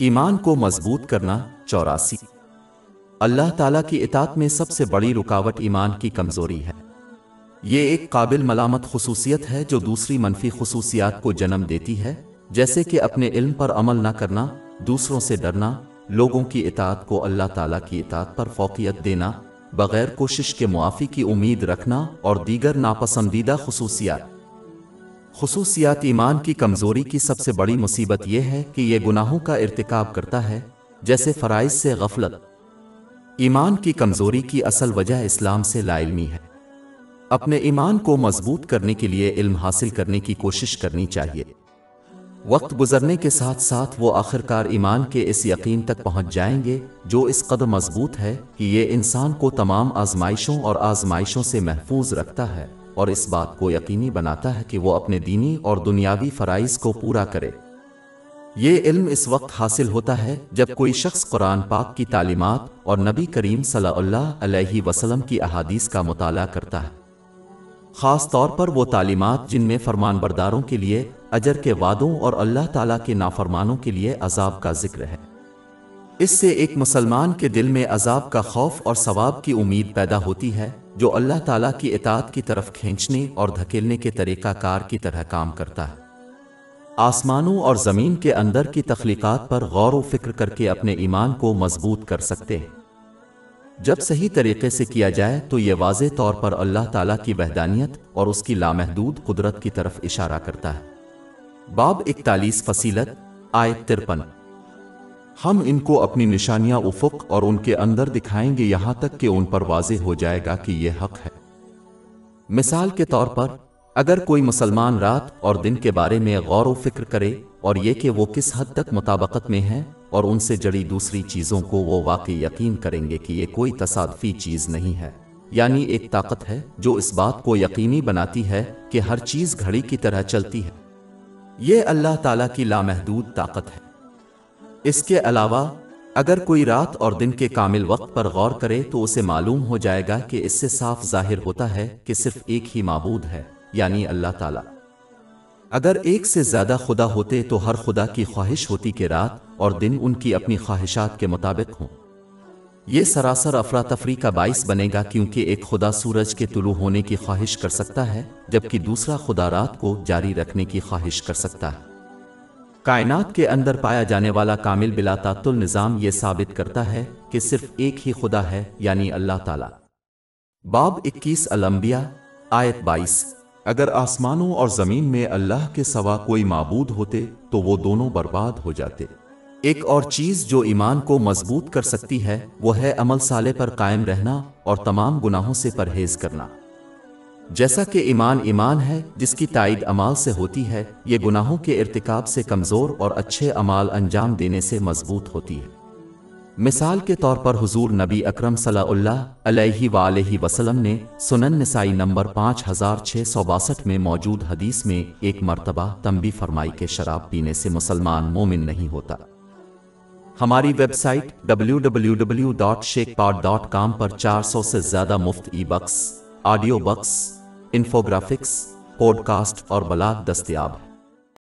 ایمان کو مضبوط کرنا 84۔ اللہ تعالیٰ کی اطاعت میں سب سے بڑی رکاوٹ ایمان کی کمزوری ہے۔ یہ ایک قابل ملامت خصوصیت ہے جو دوسری منفی خصوصیات کو جنم دیتی ہے، جیسے کہ اپنے علم پر عمل نہ کرنا، دوسروں سے ڈرنا، لوگوں کی اطاعت کو اللہ تعالیٰ کی اطاعت پر فوقیت دینا، بغیر کوشش کے معافی کی امید رکھنا اور دیگر ناپسندیدہ خصوصیات ایمان کی کمزوری کی سب سے بڑی مصیبت یہ ہے کہ یہ گناہوں کا ارتکاب کرتا ہے، جیسے فرائض سے غفلت۔ ایمان کی کمزوری کی اصل وجہ اسلام سے لا علمی ہے۔ اپنے ایمان کو مضبوط کرنے کے لیے علم حاصل کرنے کی کوشش کرنی چاہیے۔ وقت گزرنے کے ساتھ ساتھ وہ آخرکار ایمان کے اس یقین تک پہنچ جائیں گے جو اس قدر مضبوط ہے کہ یہ انسان کو تمام آزمائشوں سے محفوظ رکھتا ہے اور اس بات کو یقینی بناتا ہے کہ وہ اپنے دینی اور دنیاوی فرائض کو پورا کرے۔ یہ علم اس وقت حاصل ہوتا ہے جب کوئی شخص قرآن پاک کی تعلیمات اور نبی کریم صلی اللہ علیہ وسلم کی احادیث کا مطالعہ کرتا ہے، خاص طور پر وہ تعلیمات جن میں فرمان برداروں کے لیے اجر کے وعدوں اور اللہ تعالیٰ کے نافرمانوں کے لیے عذاب کا ذکر ہے۔ اس سے ایک مسلمان کے دل میں عذاب کا خوف اور ثواب کی امید پیدا ہوتی ہے، جو اللہ تعالیٰ کی اطاعت کی طرف کھینچنے اور دھکیلنے کے طریقہ کار کی طرح کام کرتا ہے۔ آسمانوں اور زمین کے اندر کی تخلیقات پر غور و فکر کر کے اپنے ایمان کو مضبوط کر سکتے ہیں۔ جب صحیح طریقے سے کیا جائے تو یہ واضح طور پر اللہ تعالیٰ کی وحدانیت اور اس کی لامحدود قدرت کی طرف اشارہ کرتا ہے۔ باب 41 فصیلت آیت 53۔ ہم ان کو اپنی نشانیاں افق اور ان کے اندر دکھائیں گے یہاں تک کہ ان پر واضح ہو جائے گا کہ یہ حق ہے۔ مثال کے طور پر اگر کوئی مسلمان رات اور دن کے بارے میں غور و فکر کرے اور یہ کہ وہ کس حد تک مطابقت میں ہیں اور ان سے جڑی دوسری چیزوں کو وہ واقعی یقین کریں گے کہ یہ کوئی تصادفی چیز نہیں ہے، یعنی ایک طاقت ہے جو اس بات کو یقینی بناتی ہے کہ ہر چیز گھڑی کی طرح چلتی ہے۔ یہ اللہ تعالیٰ کی لامحدود طاقت ہے۔ اس کے علاوہ اگر کوئی رات اور دن کے کامل وقت پر غور کرے تو اسے معلوم ہو جائے گا کہ اس سے صاف ظاہر ہوتا ہے کہ صرف ایک ہی معبود ہے، یعنی اللہ تعالیٰ۔ اگر ایک سے زیادہ خدا ہوتے تو ہر خدا کی خواہش ہوتی کہ رات اور دن ان کی اپنی خواہشات کے مطابق ہوں۔ یہ سراسر افراتفری کا باعث بنے گا، کیونکہ ایک خدا سورج کے طلوع ہونے کی خواہش کر سکتا ہے جبکہ دوسرا خدا رات کو جاری رکھنے کی خواہش کر سکتا ہے۔ کائنات کے اندر پایا جانے والا کامل بلا تعطل نظام یہ ثابت کرتا ہے کہ صرف ایک ہی خدا ہے، یعنی اللہ تعالیٰ۔ باب 21 الانبیاء آیت 22۔ اگر آسمانوں اور زمین میں اللہ کے سوا کوئی معبود ہوتے تو وہ دونوں برباد ہو جاتے۔ ایک اور چیز جو ایمان کو مضبوط کر سکتی ہے وہ ہے عمل صالح پر قائم رہنا اور تمام گناہوں سے پرہیز کرنا۔ جیسا کہ ایمان ہے جس کی تائید اعمال سے ہوتی ہے، یہ گناہوں کے ارتکاب سے کمزور اور اچھے اعمال انجام دینے سے مضبوط ہوتی ہے۔ مثال کے طور پر حضور نبی اکرم صلی اللہ علیہ وآلہ وسلم نے سنن نسائی نمبر 5662 میں موجود حدیث میں ایک مرتبہ تنبیہ فرمائی کہ شراب پینے سے مسلمان مومن نہیں ہوتا۔ ہماری ویب سائٹ www.sheikhpod.com پر 400 سے زیادہ مفت e books, audio books, infographics, podcast اور بلاگ دستیاب ہے۔